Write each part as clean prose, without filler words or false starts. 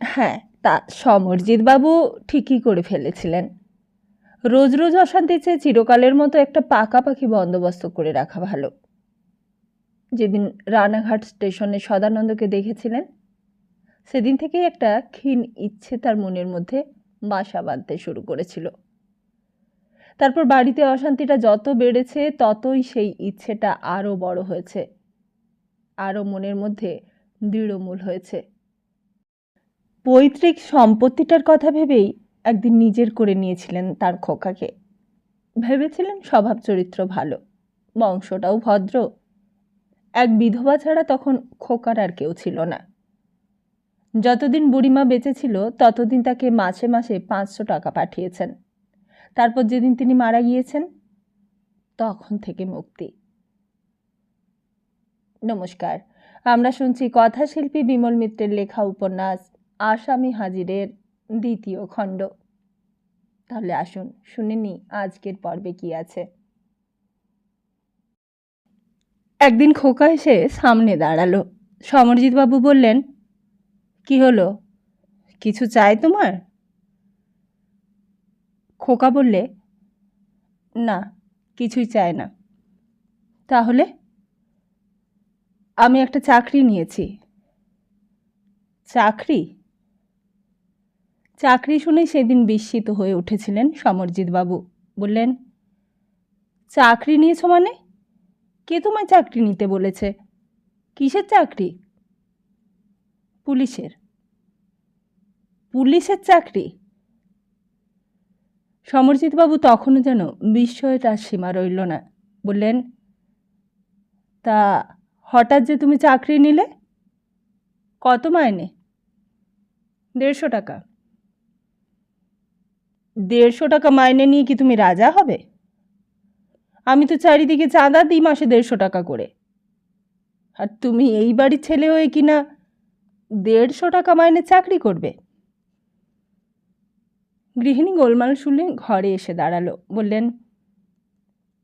হ্যাঁ, তা সমরজিৎবাবু ঠিকই করে ফেলেছিলেন। রোজ রোজ অশান্তি চেয়ে চিরকালের মতো একটা পাকাপাকি বন্দোবস্ত করে রাখা ভালো। যেদিন রানাঘাট স্টেশনে সদানন্দকে দেখেছিলেন, সেদিন থেকেই একটা ক্ষীণ ইচ্ছে তার মনের মধ্যে বাসা বাঁধতে শুরু করেছিল। তারপর বাড়িতে অশান্তিটা যত বেড়েছে, ততই সেই ইচ্ছেটা আরও বড় হয়েছে, আরও মনের মধ্যে দৃঢ়মূল হয়েছে। পৈতৃক সম্পত্তিটার কথা ভেবেই একদিন নিজের করে নিয়েছিলেন তার খোকাকে। ভেবেছিলেন স্বভাব চরিত্র ভালো, বংশটাও ভদ্র। এক বিধবা ছাড়া তখন খোকার আর কেউ ছিল না। যতদিন বুড়িমা বেঁচে ছিল ততদিন তাকে মাসে মাসে 500 টাকা পাঠিয়েছেন। তারপর যেদিন তিনি মারা গিয়েছেন, তখন থেকে মুক্তি। নমস্কার, আমরা শুনছি কথাশিল্পী বিমল মিত্রের লেখা উপন্যাস আসামি হাজিরের 2য় খণ্ড। তাহলে আসুন শুনে নিই আজকের পর্বে কি আছে। একদিন খোকা এসে সামনে দাঁড়ালো। সমরজিৎবাবু বললেন, কি হলো, কিছু চাই তোমার? খোকা বললে, না, কিছুই চায় না। তাহলে? আমি একটা চাকরি নিয়েছি। চাকরি? চাকরি শুনে সেদিন বিস্মিত হয়ে উঠেছিলেন সমরজিৎবাবু। বললেন, চাকরি নিয়েছো মানে? কে তোমায় চাকরি নিতে বলেছে? কিসের চাকরি? পুলিশের। পুলিশের চাকরি? সমরজিৎবাবু তখনও যেন বিস্ময়টার সীমা রইল না। বললেন, তা হঠাৎ যে তুমি চাকরি নিলে? কত মাইনে? 150 টাকা। 150 টাকা মাইনে নিয়ে কি তুমি রাজা হবে? আমি তো চারিদিকে চাঁদা দিই মাসে 150 টাকা করে। আর তুমি এই বাড়ির ছেলে হয়ে কিনা 150 টাকা মাইনে চাকরি করবে? গৃহিণী গোলমাল শুনে ঘরে এসে দাঁড়ালো। বললেন,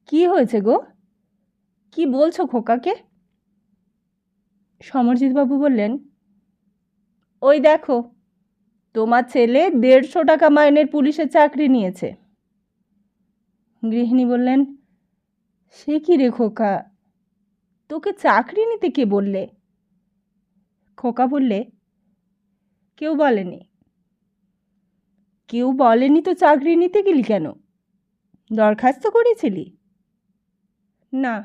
কি হয়েছে গো, কি বলছো খোকাকে? সমরজিৎবাবু বললেন, ওই দেখো, তোমার ছেলে 150 টাকা মাইনের পুলিশের চাকরি নিয়েছে। গৃহিণী বললেন, সে কি রে খোকা, তোকে চাকরি নিতে কে বললে? খোকা বললে, কেউ বলেনি। কেউ বলেনি তো চাকরি নিতে গেলি কেন? দরখাস্ত করেছিলি? না।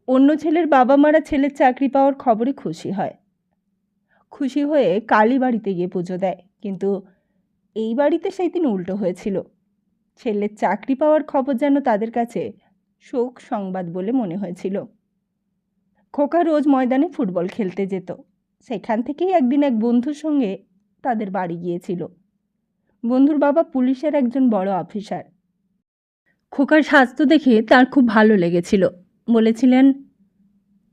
অন্য ছেলের বাবা মারা ছেলের চাকরি পাওয়ার খবরে খুশি হয়। খুশি হয়ে কালী বাড়িতে গিয়ে পুজো দেয়। কিন্তু এই বাড়িতে সেই দিন উল্টো হয়েছিল। ছেলের চাকরি পাওয়ার খবর যেন তাদের কাছে শোক সংবাদ বলে মনে হয়েছিল। খোকা রোজ ময়দানে ফুটবল খেলতে যেত। সেখান থেকেই একদিন এক বন্ধুর সঙ্গে তাদের বাড়ি গিয়েছিল। বন্ধুর বাবা পুলিশের একজন বড় অফিসার। খোকার স্বাস্থ্য দেখে তার খুব ভালো লেগেছিল। বলেছিলেন,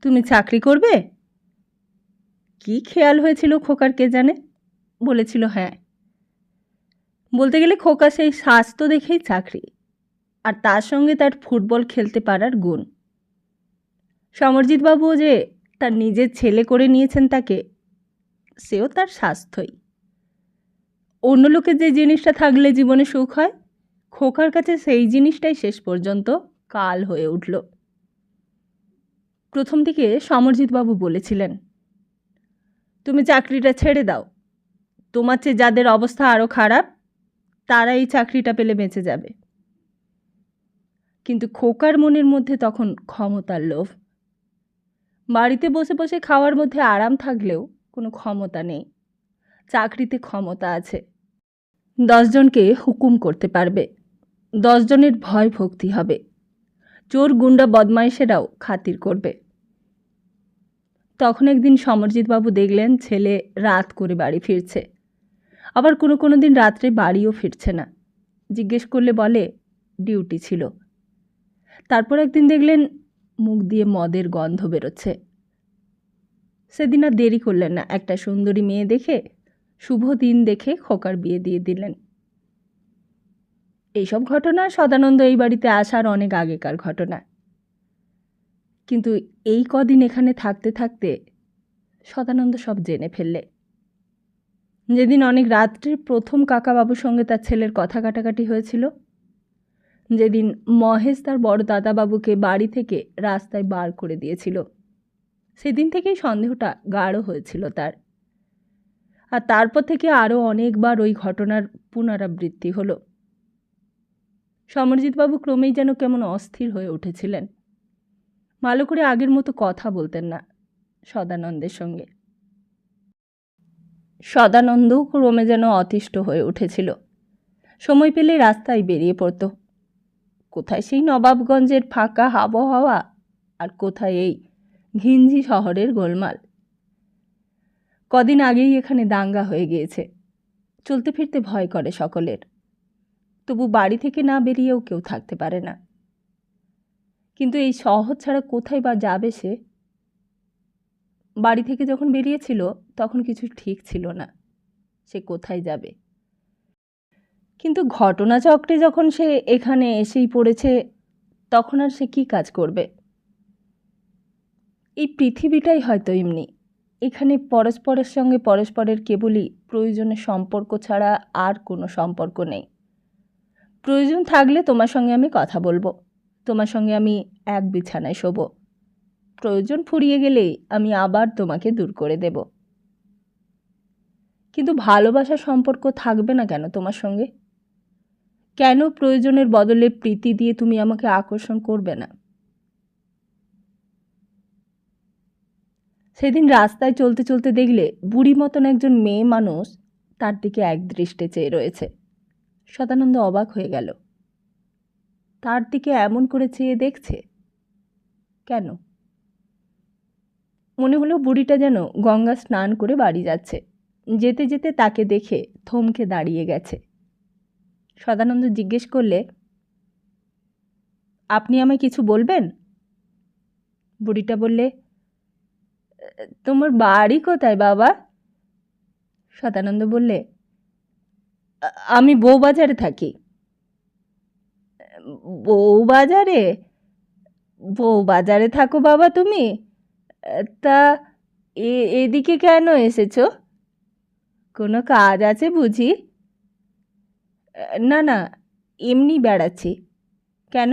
তুমি চাকরি করবে? কি খেয়াল হয়েছিল খোকার কে জানে, বলেছিল হ্যাঁ। বলতে গেলে খোকা সেই স্বাস্থ্য দেখেই চাকরি, আর তার সঙ্গে তার ফুটবল খেলতে পারার গুণ। সমরজিৎবাবুও যে তার নিজের ছেলে করে নিয়েছেন তাকে, সেও তার স্বাস্থ্যই। অন্য লোকের যে জিনিসটা থাকলে জীবনে সুখ হয়, খোকার কাছে সেই জিনিসটাই শেষ পর্যন্ত কাল হয়ে উঠল। প্রথম দিকে সমরজিৎবাবু বলেছিলেন, তুমি চাকরিটা ছেড়ে দাও, তোমার চেয়ে যাদের অবস্থা আরও খারাপ তারা এই চাকরিটা পেলে বেঁচে যাবে। কিন্তু খোকার মনের মধ্যে তখন ক্ষমতার লোভ। বাড়িতে বসে বসে খাওয়ার মধ্যে আরাম থাকলেও কোনো ক্ষমতা নেই। চাকরিতে ক্ষমতা আছে। 10 জনকে হুকুম করতে পারবে, 10 জনের ভয় ভক্তি হবে, চোর গুন্ডা বদমাইশেরাও খাতির করবে। তখন একদিন সমরজিৎবাবু দেখলেন ছেলে রাত করে বাড়ি ফিরছে, আবার কোনো দিন রাত্রে বাড়িও ফিরছে না। জিজ্ঞেস করলে বলে ডিউটি ছিল। তারপর একদিন দেখলেন মুখ দিয়ে মদের গন্ধ বেরোচ্ছে। সেদিন আর দেরি করলেন না, একটা সুন্দরী মেয়ে দেখে শুভ দিন দেখে খোকার বিয়ে দিয়ে দিলেন। এইসব ঘটনা সদানন্দ এই বাড়িতে আসার অনেক আগেকার ঘটনা। কিন্তু এই কদিন এখানে থাকতে থাকতে সদানন্দ সব জেনে ফেললে। যেদিন অনেক রাত্রে প্রথম কাকাবাবুর সঙ্গে তার ছেলের কথা কাটাকাটি হয়েছিল, যেদিন মহেশ তার বড় দাদাবাবুকে বাড়ি থেকে রাস্তায় বার করে দিয়েছিল, সেদিন থেকেই সন্দেহটা গাঢ় হয়েছিল তার। আর তারপর থেকে আরও অনেকবার ওই ঘটনার পুনরাবৃত্তি হলো। সমরজিৎবাবু ক্রমেই যেন কেমন অস্থির হয়ে উঠেছিলেন। ভালো করে আগের মতো কথা বলতেন না সদানন্দের সঙ্গে। সদানন্দও ক্রমে যেন অতিষ্ঠ হয়ে উঠেছিল। সময় পেলে রাস্তায় বেরিয়ে পড়ত। কোথায় সেই নবাবগঞ্জের ফাঁকা আবহাওয়া, আর কোথায় এই ঘিঞ্জি শহরের গোলমাল। কদিন আগেই এখানে দাঙ্গা হয়ে গিয়েছে। চলতে ফিরতে ভয় করে সকলের। তবু বাড়ি থেকে না বেরিয়েও কেউ থাকতে পারে না। কিন্তু এই শহর ছাড়া কোথায় বা যাবে সে? বাড়ি থেকে যখন বেরিয়েছিল তখন কিছু ঠিক ছিল না, সে কোথায় যাবে। কিন্তু ঘটনাচক্রে যখন সে এখানে এসেই পড়েছে, তখন আর সে কী কাজ করবে? এই পৃথিবীটাই হয়তো এমনি। এখানে পরস্পরের সঙ্গে পরস্পরের কেবলই প্রয়োজনের সম্পর্ক ছাড়া আর কোনো সম্পর্ক নেই। প্রয়োজন থাকলে তোমার সঙ্গে আমি কথা বলবো, তোমার সঙ্গে আমি এক বিছানায় শোব। প্রয়োজন ফুরিয়ে গেলেই আমি আবার তোমাকে দূর করে দেব। কিন্তু ভালোবাসার সম্পর্ক থাকবে না কেন তোমার সঙ্গে? কেন প্রয়োজনের বদলে প্রীতি দিয়ে তুমি আমাকে আকর্ষণ করবে না? সেদিন রাস্তায় চলতে চলতে দেখলে বুড়ি মতন একজন মেয়ে মানুষ তার দিকে একদৃষ্টে চেয়ে রয়েছে। সদানন্দ অবাক হয়ে গেল। তার দিকে এমন করে চেয়ে দেখছে কেন? মনে হলো বুড়িটা যেন গঙ্গা স্নান করে বাড়ি যাচ্ছে, যেতে যেতে তাকে দেখে থমকে দাঁড়িয়ে গেছে। সদানন্দ জিজ্ঞেস করলে, আপনি আমায় কিছু বলবেন? বুড়িটা বললে, তোমার বাড়ি কোথায় বাবা? সদানন্দ বললে, আমি বউবাজারে থাকি। বউবাজারে? বউবাজারে থাকো বাবা তুমি? তা এদিকে কেন এসেছো? কোনো কাজ আছে বুঝি? না না, এমনি বেড়াচ্ছি। কেন,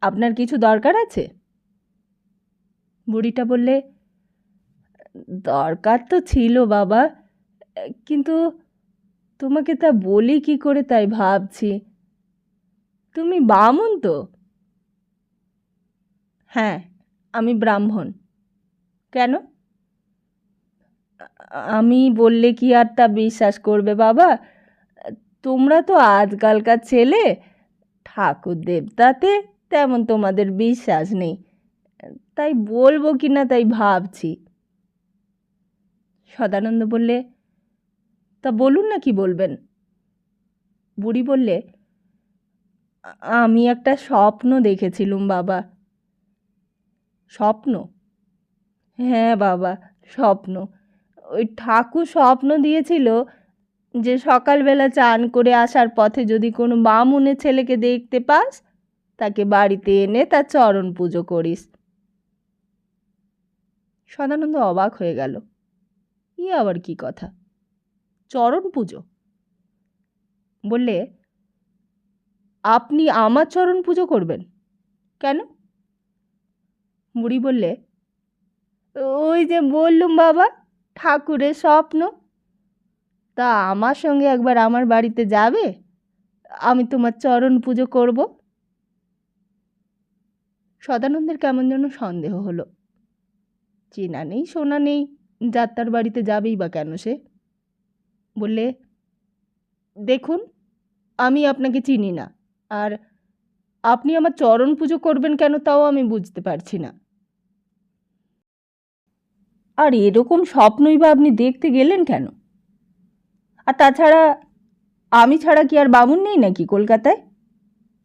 আপনার কিছু দরকার আছে? বুড়িটা বললে, দরকার তো ছিল বাবা, কিন্তু তোমাকে তা বলি কি করে তাই ভাবছি। তুমি বামুন তো? হ্যাঁ, আমি ব্রাহ্মণ। কেন? আমি বললে কি আর তা বিশ্বাস করবে বাবা? তোমরা তো আজকালকার ছেলে, ঠাকুর দেবতাতে তেমন তোমাদের বিশ্বাস নেই, তাই বলবো কি না তাই ভাবছি। সদানন্দ বললে, তা বলুন না কি বলবেন। বুড়ি বললে, আমি একটা স্বপ্ন দেখেছিলুম বাবা। স্বপ্ন? হ্যাঁ বাবা, স্বপ্ন। ওই ঠাকুর স্বপ্ন দিয়েছিল যে সকালবেলা চান করে আসার পথে যদি কোনো বামুনের ছেলেকে দেখতে পাস, তাকে বাড়িতে এনে তার চরণ পুজো করিস। সদানন্দ অবাক হয়ে গেল। ই আবার কি কথা? চরণ পুজো? বললে, আপনি আমার চরণ পুজো করবেন? কেন? বুড়ি বললে, ওই যে বললুম বাবা, ঠাকুরের স্বপ্ন। তা আমার সঙ্গে একবার আমার বাড়িতে যাবে, আমি তোমার চরণ পুজো করব। সদানন্দের কেমন যেন সন্দেহ হলো। চেনা নেই শোনা নেই, যাত্রার বাড়িতে যাবেই বা কেন সে? বললে, দেখুন, আমি আপনাকে চিনি না, আর আপনি আমার চরণ পুজো করবেন কেন তাও আমি বুঝতে পারছি না। আর এরকম স্বপ্নই বা আপনি দেখতে গেলেন কেন? আর তাছাড়া আমি ছাড়া কি আর বামুন নেই নাকি কলকাতায়?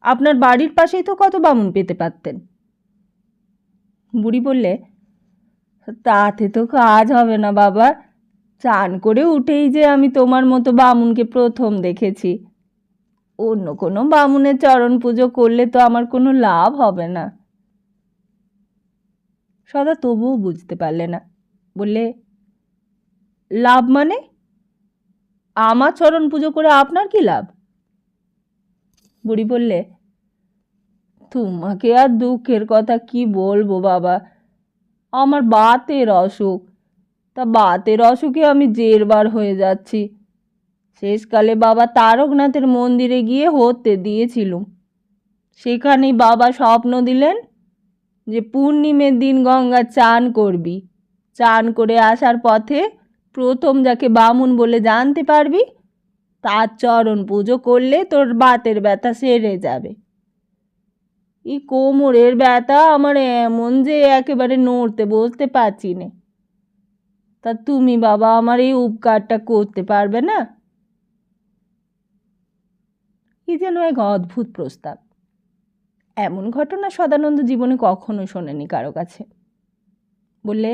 আপনার বাড়ির পাশেই তো কত বামুন পেতে পারতেন। বুড়ি বললে, তাতে তো কাজ হবে না বাবা। চান করে উঠেই যে আমি তোমার মতো বামুনকে প্রথম দেখেছি। অন্য কোনো বামুনের চরণ পুজো করলে তো আমার কোনো লাভ হবে না। সদা তবুও বুঝতে পারলে না। বললে, লাভ মানে? আমার চরণ পুজো করে আপনার কি লাভ? বুড়ি বললে, তোমাকে আর দুঃখের কথা কি বলবো বাবা, আমার বাতের অসুখ, তা বাতের অসুখে আমি জেরবার হয়ে যাচ্ছি। শেষকালে বাবা তারকনাথের মন্দিরে গিয়ে হতে দিয়েছিলুম। সেখানেই বাবা স্বপ্ন দিলেন যে পূর্ণিমের দিন গঙ্গা চান করবি, চান করে আসার পথে প্রথম যাকে বামুন বলে জানতে পারবি তার চরণ পুজো করলে তোর বাতের ব্যথা সেরে যাবে। এই কোমরের ব্যথা আমার এমন যে একেবারে নড়তে বসতে পারছি না। তা তুমি বাবা আমার এই উপকারটা করতে পারবে না? কি যেন এক অদ্ভুত প্রস্তাব। এমন ঘটনা সদানন্দ জীবনে কখনো শোনেনি কারো কাছে। বললে,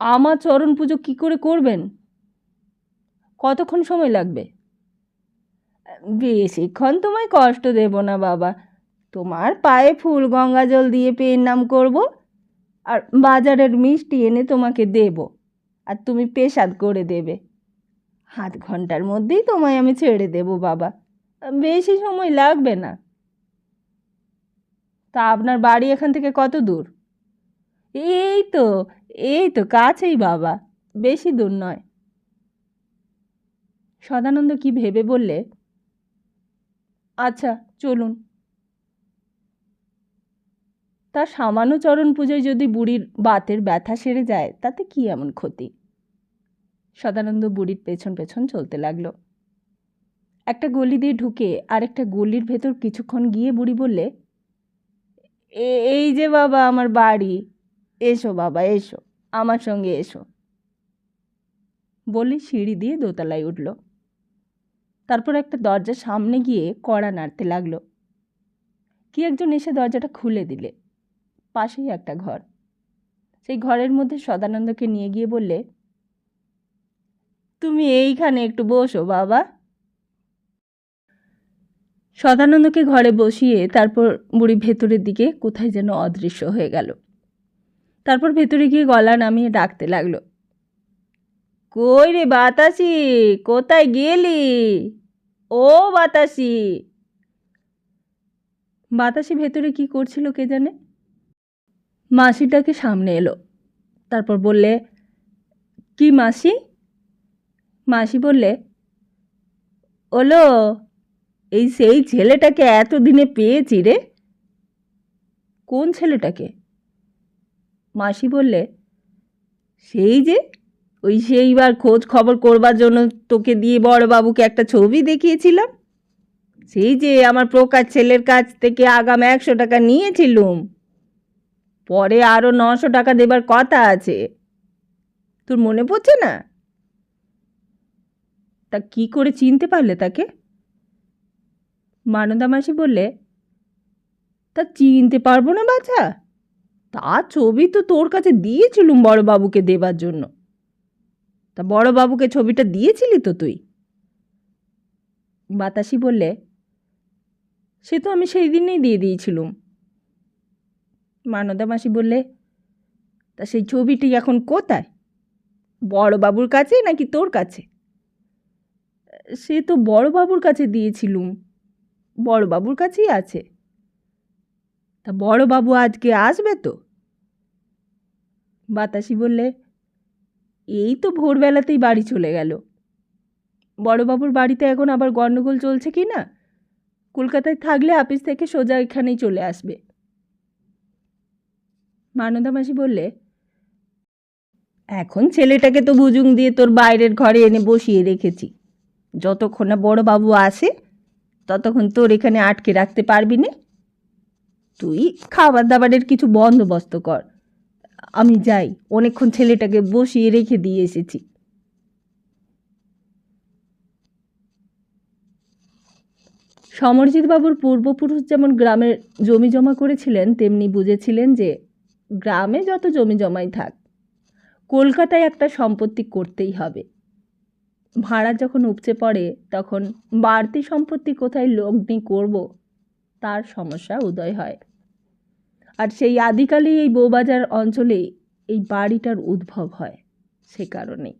আমার চরণ পুজো কি করে করবেন? কতক্ষণ সময় লাগবে? বেশিক্ষণ তোমায় কষ্ট দেব না বাবা, তোমার পায়ে ফুল গঙ্গা জল দিয়ে পেয়ের নাম করব, আর বাজারের মিষ্টি এনে তোমাকে দেব, আর তুমি পেশাদ করে দেবে। 0.5 ঘন্টার মধ্যেই তোমায় আমি ছেড়ে দেব বাবা, বেশি সময় লাগবে না। তা আপনার বাড়ি এখান থেকে কত দূর? এই তো এই তো কাছেই বাবা, বেশি দূর নয়। সদানন্দ কি ভেবে বললে, আচ্ছা চলুন। তার সামান্য চরণ পুজোয় যদি বুড়ির বাতের ব্যথা সেরে যায় তাতে কি এমন ক্ষতি? সদানন্দ বুড়ির পেছন পেছন চলতে লাগলো। একটা গলি দিয়ে ঢুকে আরেকটা গলির ভেতর কিছুক্ষণ গিয়ে বুড়ি বললে, এই যে বাবা আমার বাড়ি, এসো বাবা এসো, আমার সঙ্গে এসো। বলে সিঁড়ি দিয়ে দোতলায় উঠল। তারপর একটা দরজার সামনে গিয়ে কড়া নাড়তে লাগলো। কি একজন এসে দরজাটা খুলে দিলে। পাশেই একটা ঘর। সেই ঘরের মধ্যে সদানন্দকে নিয়ে গিয়ে বললে, তুমি এইখানে একটু বসো বাবা। সদানন্দকে ঘরে বসিয়ে তারপর বুড়ি ভেতরের দিকে কোথায় যেন অদৃশ্য হয়ে গেল। তারপর ভেতরে গিয়ে গলা নামিয়ে ডাকতে লাগলো, কই রে বাতাসি, কোথায় গেলি? ও বাতাসি। বাতাসি ভেতরে কি করছিল কে জানে। মাসিটাকে সামনে এলো। তারপর বললে, কি মাসি? মাসি বললে, ওলো, এই সেই ছেলেটাকে এতদিনে পেয়েছি রে। কোন ছেলেটাকে? মাসি বললে, সেই যে ওই সেইবার খোঁজ খবর করবার জন্য তোকে দিয়ে বড়বাবুকে একটা ছবি দেখিয়েছিলাম, সেই যে আমার প্রকাশ ছেলের কাছ থেকে আগাম 100 টাকা নিয়েছিলুম, পরে আরও 900 টাকা দেবার কথা আছে। তোর মনে পড়ছে না? তা কি করে চিনতে পারলে তাকে? মানদা মাসি বললে, তা চিনতে পারবো না বাছা, তার ছবি তো তোর কাছে দিয়েছিলুম বড়বাবুকে দেবার জন্য। তা বড়বাবুকে ছবিটা দিয়েছিলি তো তুই? বাতাসি বললে, সে তো আমি সেই দিনেই দিয়ে দিয়েছিলুম। মানদা মাসি বললে, তা সেই ছবিটি এখন কোথায়? বড়বাবুর কাছে নাকি তোর কাছে? সে তো বড়বাবুর কাছে দিয়েছিলুম, বড়বাবুর কাছেই আছে। তা বড়বাবু আজকে আসবে তো? বাতাসি বললে, এই তো ভোরবেলাতেই বাড়ি চলে গেল। বড়বাবুর বাড়িতে এখন আবার গণ্ডগোল চলছে কি না, কলকাতায় থাকলে অফিস থেকে সোজা এখানেই চলে আসবে। মানদা মাসি বললে, এখন ছেলেটাকে তো বুজুং দিয়ে তোর বাইরের ঘরে এনে বসিয়ে রেখেছি, যতক্ষণ না বড়বাবু আসে ততক্ষণ তোর এখানে আটকে রাখতে পারবি না। তুই খাবার দাবারের কিছু বন্দোবস্ত কর, আমি যাই, অনেকক্ষণ ছেলেটাকে বসিয়ে রেখে দিয়ে এসেছি। সমরজিৎ বাবুর পূর্বপুরুষ যেমন গ্রামের জমি জমা করেছিলেন, তেমনি বুঝেছিলেন যে গ্রামে যত জমি জমাই থাক, কলকাতায় একটা সম্পত্তি করতেই হবে। ভাড়া যখন উপচে পড়ে তখন বাড়তি সম্পত্তি কোথায় লগ্নি করব তার সমস্যা উদয় হয়। আর সেই আদিকালেই এই বউবাজার অঞ্চলে এই বাড়িটার উদ্ভব হয় সে কারণেই।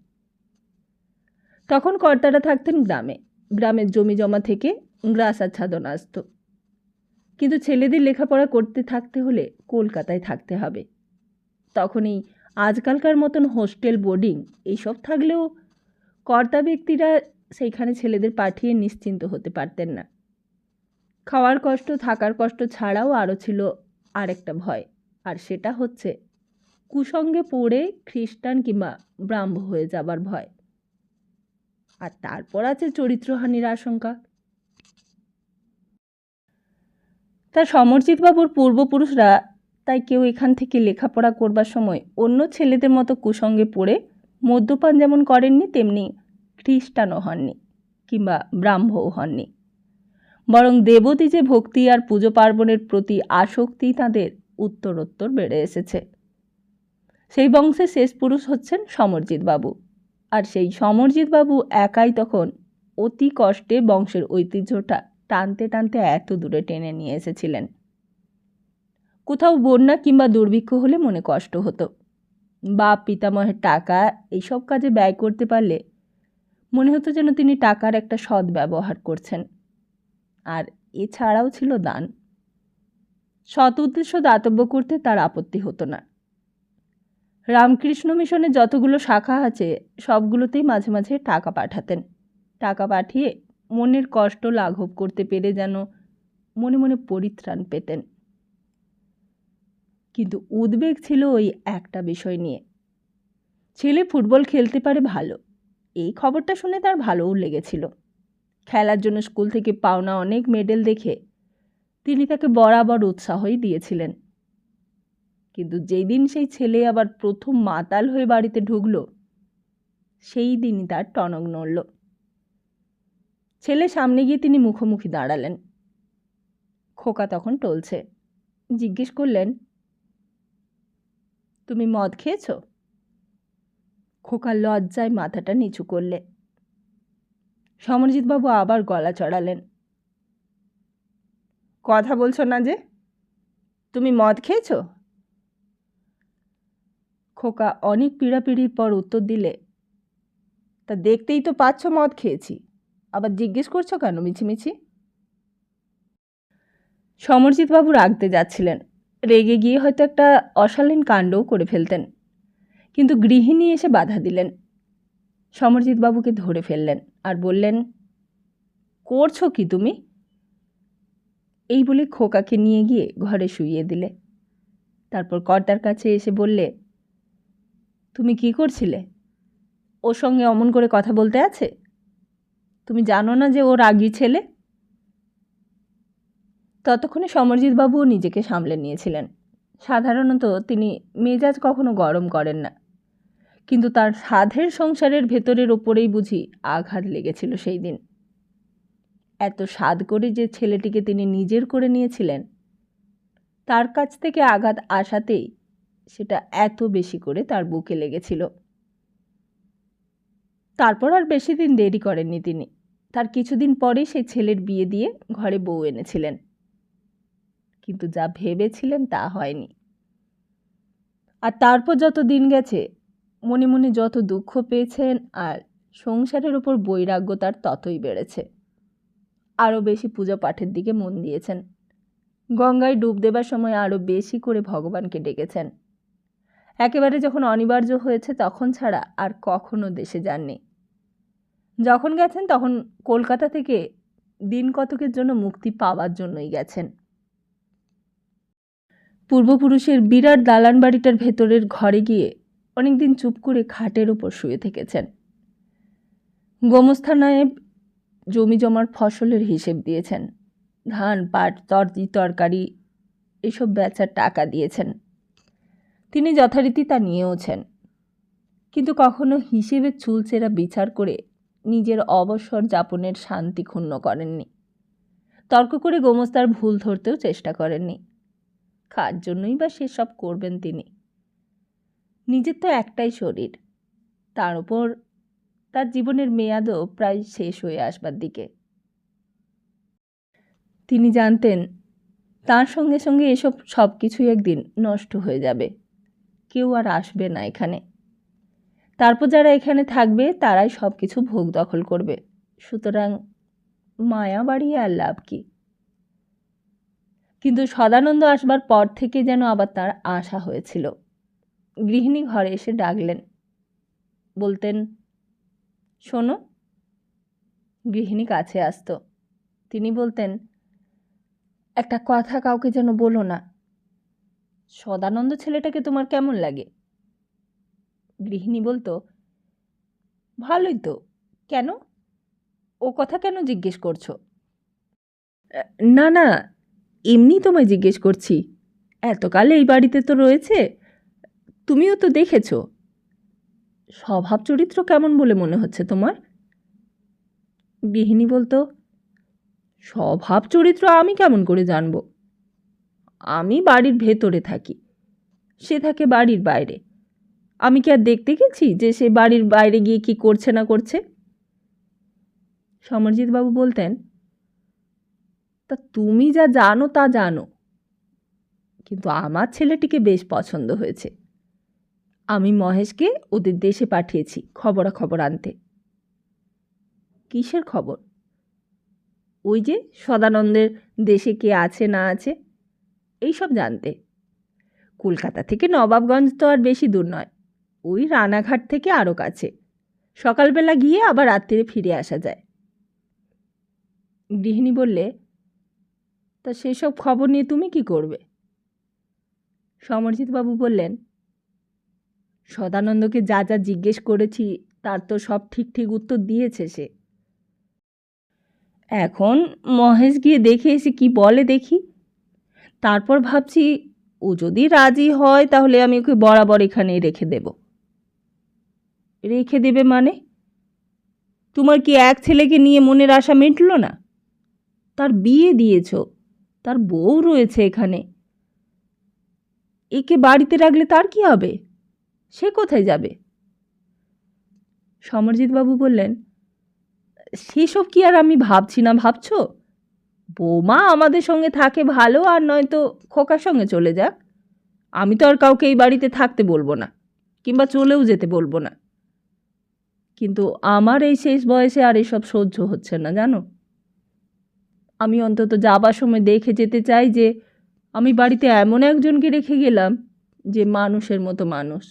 তখন কর্তারা থাকতেন গ্রামে। গ্রামের জমি জমা থেকে গ্রাস আচ্ছাদন আসত। কিন্তু ছেলেদের লেখাপড়া করতে থাকতে হলে কলকাতায় থাকতে হবে। তখন এই আজকালকার মতন হোস্টেল, বোর্ডিং এইসব থাকলেও কর্তা ব্যক্তিরা সেইখানে ছেলেদের পাঠিয়ে নিশ্চিন্ত হতে পারতেন না। খাওয়ার কষ্ট, থাকার কষ্ট ছাড়াও আরও ছিল আরেকটা ভয়, আর সেটা হচ্ছে কুসঙ্গে পড়ে খ্রিস্টান কিংবা ব্রাহ্ম হয়ে যাবার ভয়। আর তারপর আছে চরিত্রহানির আশঙ্কা। তার সমরজিৎবাবুর পূর্বপুরুষরা তাই কেউ এখান থেকে লেখাপড়া করবার সময় অন্য ছেলেদের মতো কুসঙ্গে পড়ে মদ্যপান যেমন করেননি, তেমনি খ্রিস্টানও হননি কিংবা ব্রাহ্মও হননি। বরং দেবতী যে ভক্তি আর পুজো পার্বণের প্রতি আসক্তি তাঁদের উত্তরোত্তর বেড়ে এসেছে। সেই বংশের শেষ পুরুষ হচ্ছেন সমরজিৎবাবু। আর সেই সমরজিৎবাবু একাই তখন অতি কষ্টে বংশের ঐতিহ্যটা টানতে টানতে এত দূরে টেনে নিয়ে এসেছিলেন। কোথাও বন্যা কিংবা দুর্ভিক্ষ হলে মনে কষ্ট হতো। বাপ পিতামহের টাকা এইসব কাজে ব্যয় করতে পারলে মনে হতো যেন তিনি টাকার একটা সৎ ব্যবহার করছেন। আর এছাড়াও ছিল দান। সৎ উদ্দেশ্য দাতব্য করতে তার আপত্তি হতো না। রামকৃষ্ণ মিশনের যতগুলো শাখা আছে সবগুলোতেই মাঝে মাঝে টাকা পাঠাতেন। টাকা পাঠিয়ে মনের কষ্ট লাঘব করতে পেরে যেন মনে মনে পরিত্রাণ পেতেন। কিন্তু উদ্বেগ ছিল ওই একটা বিষয় নিয়ে। ছেলে ফুটবল খেলতে পারে ভালো, এই খবরটা শুনে তার ভালোও লেগেছিল। খেলার জন্য স্কুল থেকে পাওনা অনেক মেডেল দেখে তিনি তাকে বরাবর উৎসাহই দিয়েছিলেন। কিন্তু যেই দিন সেই ছেলে আবার প্রথম মাতাল হয়ে বাড়িতে ঢুকল, সেই দিনই তার টনক নড়ল। ছেলে সামনে গিয়ে তিনি মুখোমুখি দাঁড়ালেন। খোকা তখন টলছে। জিজ্ঞেস করলেন, তুমি মদ খেয়েছ? খোকা লজ্জায় মাথাটা নিচু করলে। সমরজিৎবাবু আবার গলা চড়ালেন, কথা বলছো না যে? তুমি মদ খেয়েছ? খোকা অনেক পীড়াপিড়ির পর উত্তর দিলে, তা দেখতেই তো পাচ্ছ মদ খেয়েছি, আবার জিজ্ঞেস করছো কেন মিছিমিছি? সমরজিৎবাবু রাগতে যাচ্ছিলেন। রেগে গিয়ে হয়তো একটা অশালীন কাণ্ডও করে ফেলতেন, কিন্তু গৃহিণী এসে বাধা দিলেন। সমরজিৎবাবুকে ধরে ফেললেন আর বললেন, করছো কি তুমি? এই বলে খোকাকে নিয়ে গিয়ে ঘরে শুইয়ে দিলে। তারপর কর্তার কাছে এসে বললে, তুমি কি করছিলে? ওর সঙ্গে অমন করে কথা বলতে আছে? তুমি জানো না যে ও রাগী ছেলে? ততক্ষণে সমরজিৎবাবুও নিজেকে সামলে নিয়েছিলেন। সাধারণত তিনি মেজাজ কখনো গরম করেন না, কিন্তু তার সাধের সংসারের ভেতরের ওপরেই বুঝি আঘাত লেগেছিল সেই দিন। এত সাধ করে যে ছেলেটিকে তিনি নিজের করে নিয়েছিলেন, তার কাছ থেকে আঘাত আসাতেই সেটা এত বেশি করে তার বুকে লেগেছিল। তারপর আর বেশি দিন দেরি করেননি তিনি। তার কিছুদিন পরেই সেই ছেলের বিয়ে দিয়ে ঘরে বউ এনেছিলেন। কিন্তু যা ভেবেছিলেন তা হয়নি। আর তারপর যত দিন গেছে মনে মনে যত দুঃখ পেয়েছেন, আর সংসারের ওপর বৈরাগ্য তার ততই বেড়েছে। আরও বেশি পূজা পাঠের দিকে মন দিয়েছেন। গঙ্গায় ডুব দেবার সময় আরও বেশি করে ভগবানকে ডেকেছেন। একেবারে যখন অনিবার্য হয়েছে তখন ছাড়া আর কখনো দেশে যাননি। যখন গেছেন তখন কলকাতা থেকে দিন কতকের জন্য মুক্তি পাওয়ার জন্যই গেছেন। পূর্বপুরুষের বিরাট দালান বাড়িটার ভেতরের ঘরে গিয়ে অনেকদিন চুপ করে খাটের ওপর শুয়ে থেকেছেন। গোমস্তা নায়েব জমি জমার ফসলের হিসেব দিয়েছেন। ধান, পাট, তরকারি এসব বেচার টাকা দিয়েছেন। তিনি যথারীতি তা নিয়েওছেন, কিন্তু কখনো হিসেবের চুলচেরা বিচার করে নিজের অবসর যাপনের শান্তি ক্ষুণ্ণ করেননি। তর্ক করে গোমস্তার ভুল ধরতেও চেষ্টা করেননি। কার জন্যই বা সেসব করবেন তিনি? নিজের তো একটাই শরীর, তার উপর তার জীবনের মেয়াদও প্রায় শেষ হয়ে আসবার দিকে। তিনি জানতেন তার সঙ্গে সঙ্গে এসব সব কিছুই একদিন নষ্ট হয়ে যাবে, কেউ আর আসবে না এখানে। তারপর যারা এখানে থাকবে তারাই সব কিছু ভোগ দখল করবে। সুতরাং মায়া বাড়িয়ে আর লাভ কি? কিন্তু সদানন্দ আসবার পর থেকে যেন আবার তার আশা হয়েছিল। গৃহিণী ঘরে এসে ডাকলেন, বলতেন, শোনো। গৃহিণী কাছে আসতো। তিনি বলতেন, একটা কথা কাউকে যেন বলো না। সদানন্দ ছেলেটাকে তোমার কেমন লাগে? গৃহিণী বলতো, ভালোই তো, কেন? ও কথা কেন জিজ্ঞেস করছো? না না, এমনি তোমায় জিজ্ঞেস করছি। এতকাল এই বাড়িতে তো রয়েছে, তুমিও তো দেখেছো। স্বভাব চরিত্র কেমন বলে মনে হচ্ছে তোমার? গৃহিণী বলতো, স্বভাব চরিত্র আমি কেমন করে জানবো? আমি বাড়ির ভেতরে থাকি, সে থাকে বাড়ির বাইরে। আমি কি আর দেখতে গেছি যে সে বাড়ির বাইরে গিয়ে কি করছে না করছে? সমরজিৎবাবু বলতেন, তা তুমি যা জানো তা জানো, কিন্তু আমার ছেলেটিকে বেশ পছন্দ হয়েছে। আমি মহেশকে ওদের দেশে পাঠিয়েছি খবরাখবর আনতে। কিসের খবর? ওই যে সদানন্দের দেশে কে আছে না আছে এইসব জানতে। কলকাতা থেকে নবাবগঞ্জ তো আর বেশি দূর নয়, ওই রানাঘাট থেকে আরও কাছে। সকালবেলা গিয়ে আবার রাত্রিরে ফিরে আসা যায়। গৃহিণী বললে, তা সেসব খবর নিয়ে তুমি কি করবে? সমরজিৎবাবু বললেন, সদানন্দকে যা যা জিজ্ঞেস করেছি তার তো সব ঠিক ঠিক উত্তর দিয়েছে সে। এখন মহেশ গিয়ে দেখে এসে কি বলে দেখি। তারপর ভাবছি, ও যদি রাজি হয় তাহলে আমি ওকে বরাবর এখানেই রেখে দেব। রেখে দেবে মানে? তোমার কি এক ছেলেকে নিয়ে মনের আশা মিটল না? তার বিয়ে দিয়েছ, তার বউ রয়েছে এখানে। একে বাড়িতে রাখলে তার কি হবে? সে কোথায় যাবে? সমরজিৎবাবু বললেন, সেসব কি আর আমি ভাবছি না ভাবছ? বৌমা আমাদের সঙ্গে থাকে ভালো, আর নয়তো খোকার সঙ্গে চলে যাক। আমি তো আর কাউকে এই বাড়িতে থাকতে বলবো না, কিংবা চলেও যেতে বলবো না। কিন্তু আমার এই শেষ বয়সে আর এসব সহ্য হচ্ছে না, জানো। আমি অন্তত যাবার সময় দেখে যেতে চাই যে আমি বাড়িতে এমন একজনকে রেখে গেলাম যে মানুষের মতো মানুষ।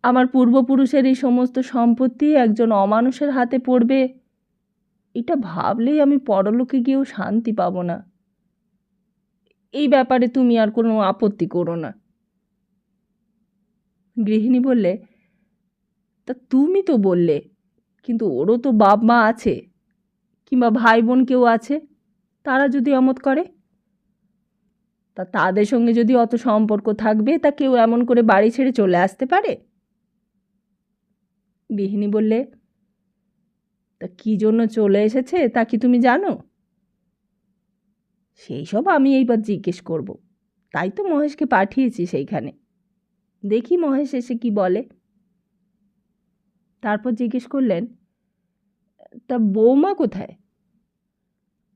আমার পূর্বপুরুষের এই সমস্ত সম্পত্তি একজন অমানুষের হাতে পড়বে, এটা ভাবলেই আমি পরলোকে গিয়েও শান্তি পাবো না। এই ব্যাপারে তুমি আর কোনো আপত্তি করো না। গৃহিণী বললে, তা তুমি তো বললে, কিন্তু ওরও তো বাপ মা আছে, কিংবা ভাই বোন কেউ আছে, তারা যদি অমত করে, তা তাদের সঙ্গে যদি অত সম্পর্ক থাকবে, তা কেউ এমন করে বাড়ি ছেড়ে চলে আসতে পারে? গৃহিণী বললে, তা কী জন্য চলে এসেছে তা কি তুমি জানো? সেই সব আমি এইবার জিজ্ঞেস করব, তাই তো মহেশকে পাঠিয়েছি সেইখানে। দেখি মহেশ এসে কি বলে। তারপর জিজ্ঞেস করলেন, তা বৌমা কোথায়?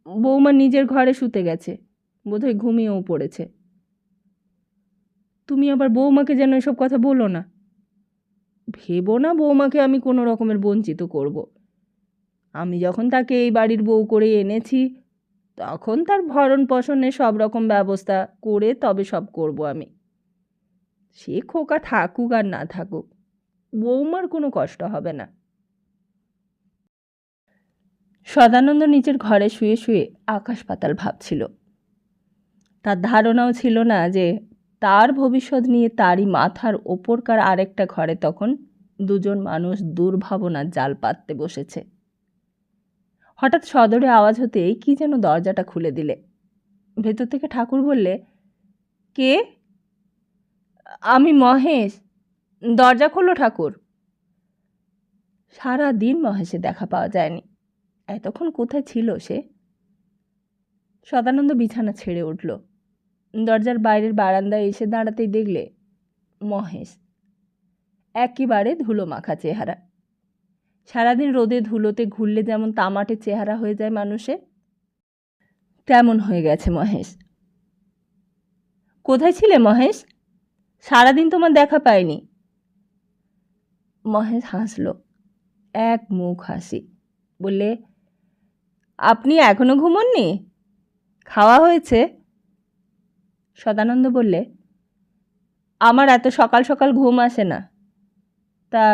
বৌমা নিজের ঘরে শুতে গেছে, বোধহয় ঘুমিয়েও পড়েছে। তুমি আবার বৌমাকে যেন এসব কথা বলো না। ভেবো না বৌমাকে আমি কোনো রকমের বঞ্চিত করব। আমি যখন তাকে এই বাড়ির বউ করে এনেছি, তখন তার ভরণ পোষণের সব রকম ব্যবস্থা করে তবে সব করব আমি। সে খোকা থাকুক আর না থাকুক, বৌমার কোনো কষ্ট হবে না। সদানন্দ নিজের ঘরে শুয়ে শুয়ে আকাশ পাতাল ভাবছিল। তার ধারণাও ছিল না যে তার ভবিষ্যৎ নিয়ে তারই মাথার ওপরকার আরেকটা ঘরে তখন দুজন মানুষ দুর্ভাবনার জাল পাততে বসেছে। হঠাৎ সদরে আওয়াজ হতেই কি যেন দরজাটা খুলে দিলে। ভেতর থেকে ঠাকুর বললে, কে? আমি মহেশ, দরজা খোলো ঠাকুর। সারা দিন মহেশে দেখা পাওয়া যায়নি, এতক্ষণ কোথায় ছিল সে? সদানন্দ বিছানা ছেড়ে উঠল। দরজার বাইরের বারান্দায় এসে দাঁড়াতেই দেখলে মহেশ, একেবারে ধুলো মাখা চেহারা। সারাদিন রোদে ধুলোতে ঘুরলে যেমন তামাটে চেহারা হয়ে যায় মানুষের, তেমন হয়ে গেছে মহেশ। কোথায় ছিলে মহেশ? সারাদিন তোমার দেখা পাইনি। মহেশ হাসল, এক মুখ হাসি। বললে, আপনি এখনো ঘুমোননি? খাওয়া হয়েছে? সদানন্দ বললে, আমার এত সকাল সকাল ঘুম আসে না। তা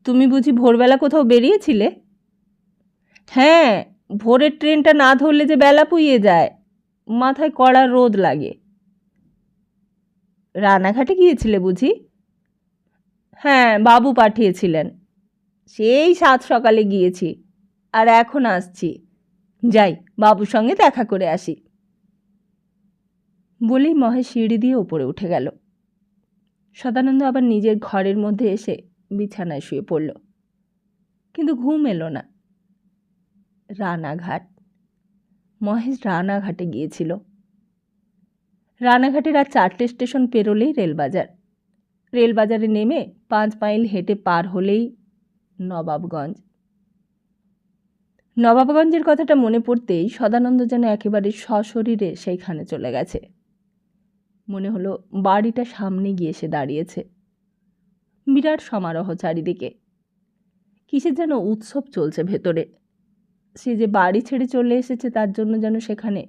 তুমি বুঝি ভোরবেলা কোথাও বেরিয়েছিলে? হ্যাঁ, ভোরের ট্রেনটা না ধরলে যে বেলা পুইয়ে যায়, মাথায় কড়া রোদ লাগে। রানাঘাটে গিয়েছিলে বুঝি? হ্যাঁ, বাবু পাঠিয়েছিলেন। সেই 7 সকালে গিয়েছি, আর এখন আসছি। যাই, বাবুর সঙ্গে দেখা করে আসি। বলেই মহেশ সিঁড়ি দিয়ে উপরে উঠে গেল। সদানন্দ আবার নিজের ঘরের মধ্যে এসে বিছানায় শুয়ে পড়ল, কিন্তু ঘুম এলো না। রানাঘাট, মহেশ রানাঘাটে গিয়েছিল। রানাঘাটের আর 4টে স্টেশন পেরোলেই রেলবাজার। রেলবাজারে নেমে 5 মাইল হেঁটে পার হলেই নবাবগঞ্জ। নবাবগঞ্জের কথাটা মনে পড়তেই সদানন্দ যেন একেবারে সশরীরে সেইখানে চলে গেছে। মনে হলো বাড়িটা সামনে গিয়ে এসে দাঁড়িয়েছে। বিরাট সমারোহ চারিদিকে, কিসের যেন উৎসব চলছে ভেতরে। সে যে বাড়ি ছেড়ে চলে এসেছে তার জন্য যেন সেখানে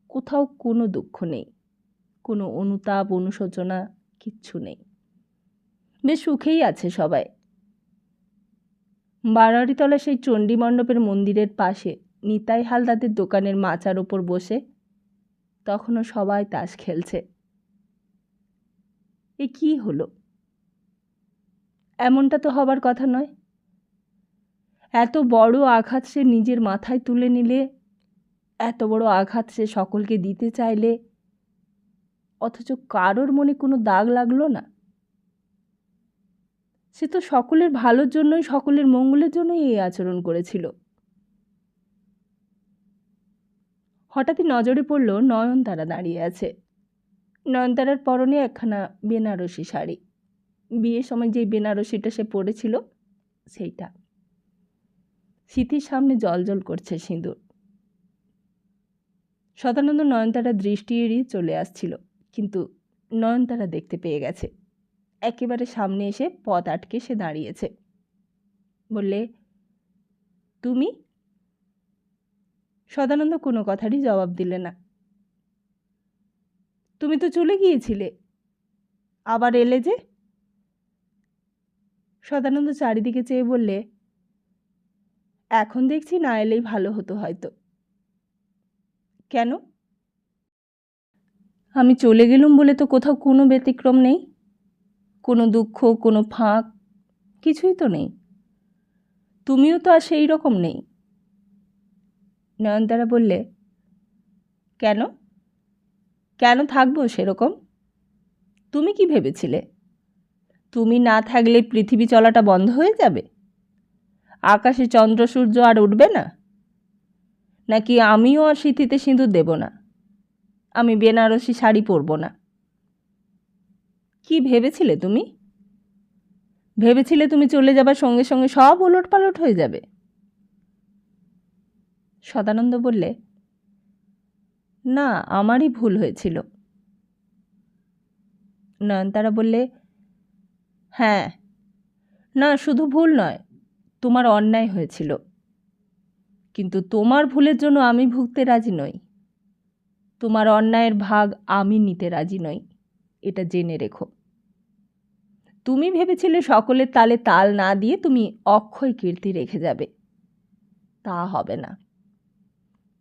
কোথাও কোনো দুঃখ নেই, কোনো অনুতাপ অনুশোচনা কিচ্ছু নেই। বেশ সুখেই আছে সবাই। বারাড়িতলা সেই চণ্ডী মণ্ডপের মন্দিরের পাশে নিতাই হালদাদের দোকানের মাচার ওপর বসে তখনও সবাই তাস খেলছে। এ কি হলো? এমনটা তো হবার কথা নয়। এত বড় আঘাত সে নিজের মাথায় তুলে নিলে, এত বড় আঘাত সে সকলকে দিতে চাইলে, অথচ কারোর মনে কোনো দাগ লাগলো না। সে তো সকলের ভালোর জন্যই, সকলের মঙ্গলের জন্যই এই আচরণ করেছিল। হঠাৎই নজরে পড়ল নয়নতারা দাঁড়িয়ে আছে। নয়নতারার পরনে একখানা বেনারসি শাড়ি, বিয়ের সময় যেই বেনারসিটা সে পরেছিল সেইটা। সিঁথির সামনে জলজল করছে সিঁদুর। সদানন্দ নয়নতারা দৃষ্টি এড়িয়ে চলে আসছিল, কিন্তু নয়নতারা দেখতে পেয়ে গেছে। একেবারে সামনে এসে পথ আটকে সে দাঁড়িয়েছে। বললে, তুমি? সদানন্দ কোনো কথারই জবাব দিলে না। তুমি তো চলে গিয়েছিলে, আবার এলে যে? সদানন্দ চারিদিকে চেয়ে বললে, এখন দেখছি না এলেই ভালো হতো হয়তো। কেন? আমি চলে গেলুম বলে তো কোথাও কোনো ব্যতিক্রম নেই, কোনো দুঃখ, কোনো ফাঁক, কিছুই তো নেই। তুমিও তো আর সেই রকম নেই। নয়নতারা বললে, কেন? কেন থাকবো সেরকম? তুমি কি ভেবেছিলে তুমি না থাকলে পৃথিবী চলাটা বন্ধ হয়ে যাবে? আকাশে চন্দ্র সূর্য আর উঠবে না? নাকি আমিও আর সিঁথিতে সিঁদুর দেব না? আমি বেনারসি শাড়ি পরব না? কি ভেবেছিলে তুমি? ভেবেছিলে তুমি চলে যাবার সঙ্গে সঙ্গে সব ওলটপালট হয়ে যাবে? সদানন্দ বললে, না, আমারই ভুল হয়েছিল। নয়নতারা বললে, হ্যাঁ, না, শুধু ভুল নয়, তোমার অন্যায় হয়েছিল। কিন্তু তোমার ভুলের জন্য আমি ভুগতে রাজি নই। তোমার অন্যায়ের ভাগ আমি নিতে রাজি নই, এটা জেনে রেখো। তুমি ভেবেছিলে সকলের তালে তাল না দিয়ে তুমি অক্ষয় কীর্তি রেখে যাবে। তা হবে না।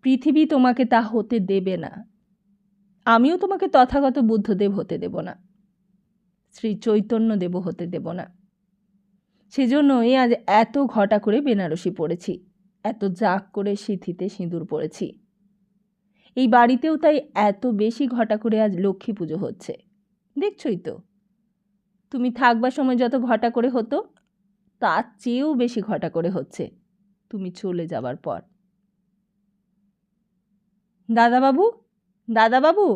পৃথিবী তোমাকে তা হতে দেবে না। আমিও তোমাকে তথাগত বুদ্ধদেব হতে দেব না, শ্রী চৈতন্যদেব হতে দেব না। সেজন্যই আজ এত ঘটা করে বেনারসি পড়েছি, এত জাঁক করে সিঁথিতে সিঁদুর পড়েছি। এই বাড়িতেও তাই এত বেশি ঘটা করে আজ লক্ষ্মী পুজো হচ্ছে। দেখছই তো, তুমি থাকবার সময় যত ঘটা করে হতো তার চেয়েও বেশি ঘটা করে হচ্ছে তুমি চলে যাবার পর। দাদাবাবু, দাদাবাবু!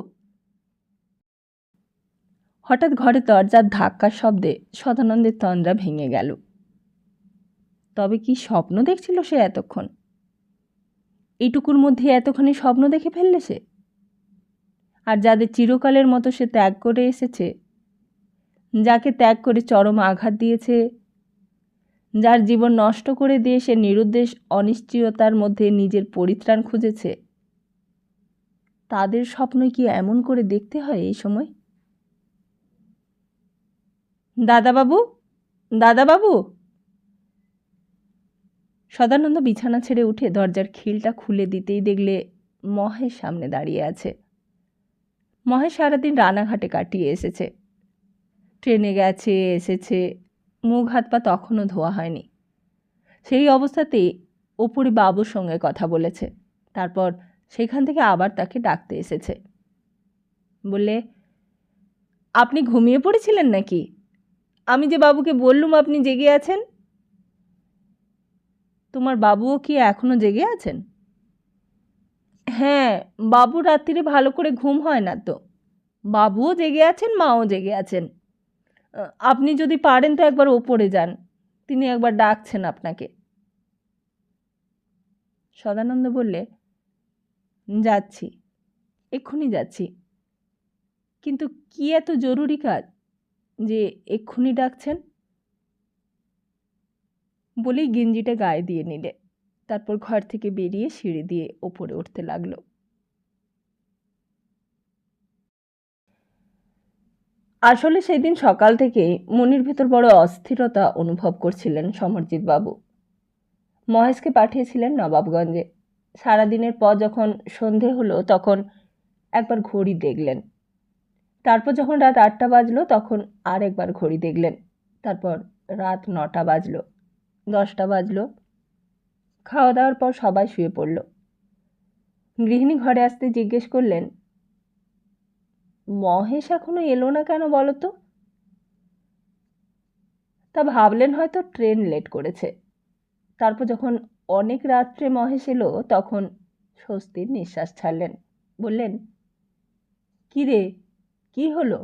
হঠাৎ ঘরে দরজার ধাক্কার শব্দে সদানন্দের তন্দ্রা ভেঙে গেল। তবে কি স্বপ্ন দেখছিল সে এতক্ষণ? এইটুকুর মধ্যে এতখানি স্বপ্ন দেখে ফেললে সে? আর যাদের চিরকালের মতো সে ত্যাগ করে এসেছে যাকে ত্যাগ করে চরম আঘাত দিয়েছে, যার জীবন নষ্ট করে দিয়ে সে নিরুদ্দেশ অনিশ্চয়তার মধ্যে নিজের পরিত্রাণ খুঁজেছে, তাদের স্বপ্নই কি এমন করে দেখতে হয় এই সময়? দাদাবাবু, দাদাবাবু! সদানন্দ বিছানা ছেড়ে উঠে দরজার খিলটা খুলে দিতেই দেখলে মহেশ সামনে দাঁড়িয়ে আছে। মহেশ সারাদিন রানাঘাটে কাটিয়ে এসেছে। ট্রেনে গেছে, এসেছে, মুখ হাত পা তখনও ধোয়া হয়নি। সেই অবস্থাতেই ওপরে বাবুর সঙ্গে কথা বলেছে। তারপর সেখান থেকে আবার তাকে ডাকতে এসেছে। বললে, আপনি ঘুমিয়ে পড়েছিলেন নাকি? আমি যে বাবুকে বললুম আপনি জেগে আছেন। তোমার বাবুও কি এখনো জেগে আছেন? হ্যাঁ, বাবু রাত্রিরে ভালো করে ঘুম হয় না তো। বাবুও জেগে আছেন, মাও জেগে আছেন। আপনি যদি পারেন তো একবার ওপরে যান, তিনি একবার ডাকছেন আপনাকে। সদানন্দ বললে, যাচ্ছি, এক্ষুনি যাচ্ছি। কিন্তু কি এত জরুরি কাজ যে এক্ষুনি ডাকছেন? বলেই গেঞ্জিটা গায়ে দিয়ে নিলে। তারপর ঘর থেকে বেরিয়ে সিঁড়ি দিয়ে ওপরে উঠতে লাগলো। আসলে সেদিন সকাল থেকেই মনির ভেতর বড় অস্থিরতা অনুভব করছিলেন সমরজিৎ বাবু। মহেশকে পাঠিয়েছিলেন নবাবগঞ্জে। সারাদিনের পর যখন সন্ধে হলো তখন একবার ঘড়ি দেখলেন। তারপর যখন রাত 8টা বাজলো তখন আর একবার ঘড়ি দেখলেন। তারপর রাত 9টা বাজলো, 10টা বাজলো। খাওয়া দাওয়ার পর সবাই শুয়ে পড়ল। গৃহিণী ঘরে আসতে জিজ্ঞেস করলেন, মহেশ এখনো এলো না কেন বলো তো? তা ভাবলেন হয়তো ট্রেন লেট করেছে। তারপর যখন অনেক রাত্রে মহেশ এলো তখন স্বস্তির নিঃশ্বাস ছাড়লেন। বললেন, কি রে, কি হলো?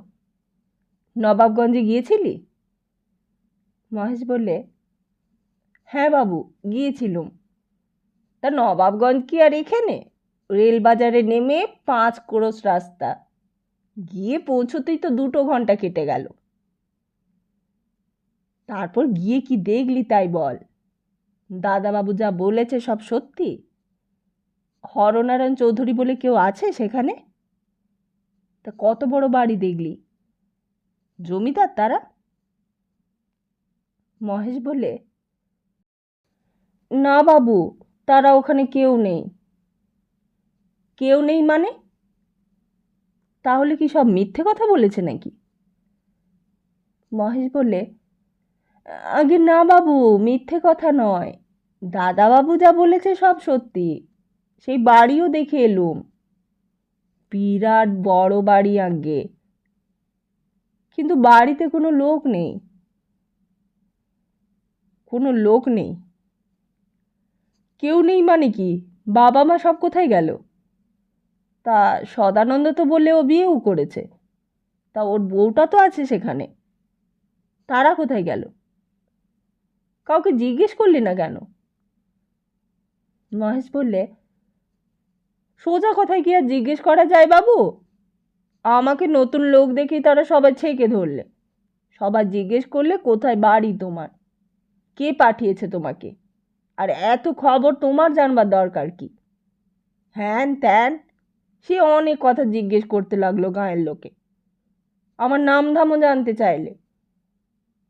নবাবগঞ্জে গিয়েছিলি? মহেশ বললে, হ্যাঁ বাবু, গিয়েছিলুম। তা নবাবগঞ্জ কি আর এখানে? রেলবাজারে নেমে 5 ক্রোশ রাস্তা, গিয়ে পৌঁছতেই তো 2 ঘন্টা কেটে গেল। তারপর গিয়ে কি দেখলি তাই বল। দাদাবাবু যা বলেছে সব সত্যি? হরনারায়ণ চৌধুরী বলে কেউ আছে সেখানে? তা কত বড় বাড়ি দেখলি? জমিদার তারা? মহেশ বললে, না বাবু, তারা ওখানে কেউ নেই। কেউ নেই মানে? তাহলে কি সব মিথ্যে কথা বলেছে নাকি? মহেশ বললে, আগে না বাবু, মিথ্যে কথা নয়। দাদাবাবু যা বলেছে সব সত্যি। সেই বাড়িও দেখে এলুম, বিরাট বড় বাড়ি আগে, কিন্তু বাড়িতে কোনো লোক নেই। কোনো লোক নেই? কেউ নেই মানে কি? বাবা মা সব কোথায় গেল? তা সদানন্দ তো বললে ও বিয়েও করেছে, তা ওর বউটা তো আছে সেখানে, তারা কোথায় গেল? কাউকে জিজ্ঞেস করলি না কেন? মহেশ বললে, সোজা কথায় কি আর জিজ্ঞেস করা যায় বাবু? আমাকে নতুন লোক দেখেই তারা সবাই ছেঁকে ধরলে। সবার জিজ্ঞেস করলে কোথায় বাড়ি তোমার, কে পাঠিয়েছে তোমাকে, আর এত খবর তোমার জানবার দরকার কি? হ্যান ত্যান সে অনেক কথা জিজ্ঞেস করতে লাগলো গাঁয়ের লোকে। আমার নাম ধামও জানতে চাইলে।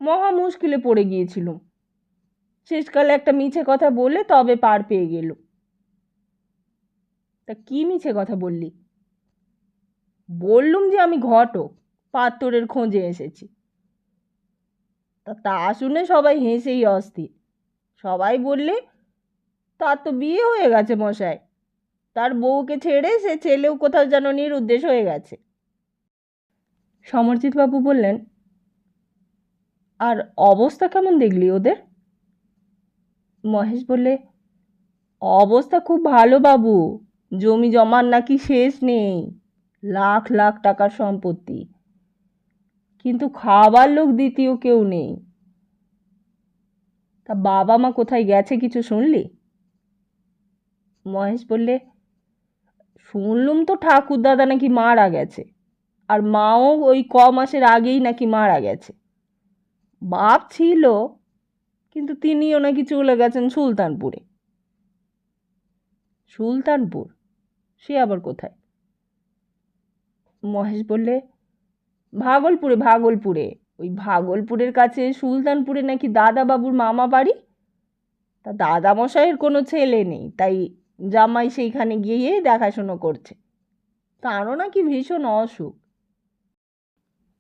মহা মুশকিলে পড়ে গিয়েছিলুম। শেষকালে একটা মিছে কথা বলে তবে পার পেয়ে গেল। তা কি মিছে কথা বললি? বললুম যে আমি ঘটক, পাত্তরের খোঁজে এসেছি। তা শুনে সবাই হেসেই অস্থির। সবাই বললে, তার তো বিয়ে হয়ে গেছে মশাই, তার বউকে ছেড়ে সে ছেলেও কোথাও যেন নিরুদ্দেশ হয়ে গেছে। সমরজিৎ বাবু বললেন, আর অবস্থা কেমন দেখলি ওদের? মহেশ বললে, অবস্থা খুব ভালো বাবু, জমি জমার নাকি শেষ নেই, লাখ লাখ টাকার সম্পত্তি, কিন্তু খাবার লোক দ্বিতীয় কেউ নেই। তা বাবা মা কোথায় গেছে কিছু শুনলি? মহেশ বললে, শুনলুম তো ঠাকুর দাদা নাকি মারা গেছে, আর মাও ওই মাসের আগেই নাকি মারা গেছে। বাপ ছিল, কিন্তু তিনিও নাকি চলে গেছেন সুলতানপুরে। সুলতানপুর? সে আবার কোথায়? মহেশ বললে, ভাগলপুরে, ভাগলপুরে। ওই ভাগলপুরের কাছে সুলতানপুরে নাকি দাদাবাবুর মামা বাড়ি। তা দাদামশাইয়ের কোনো ছেলে নেই, তাই জামাই সেইখানে গিয়ে দেখাশুনো করছে। তারও নাকি ভীষণ অসুখ।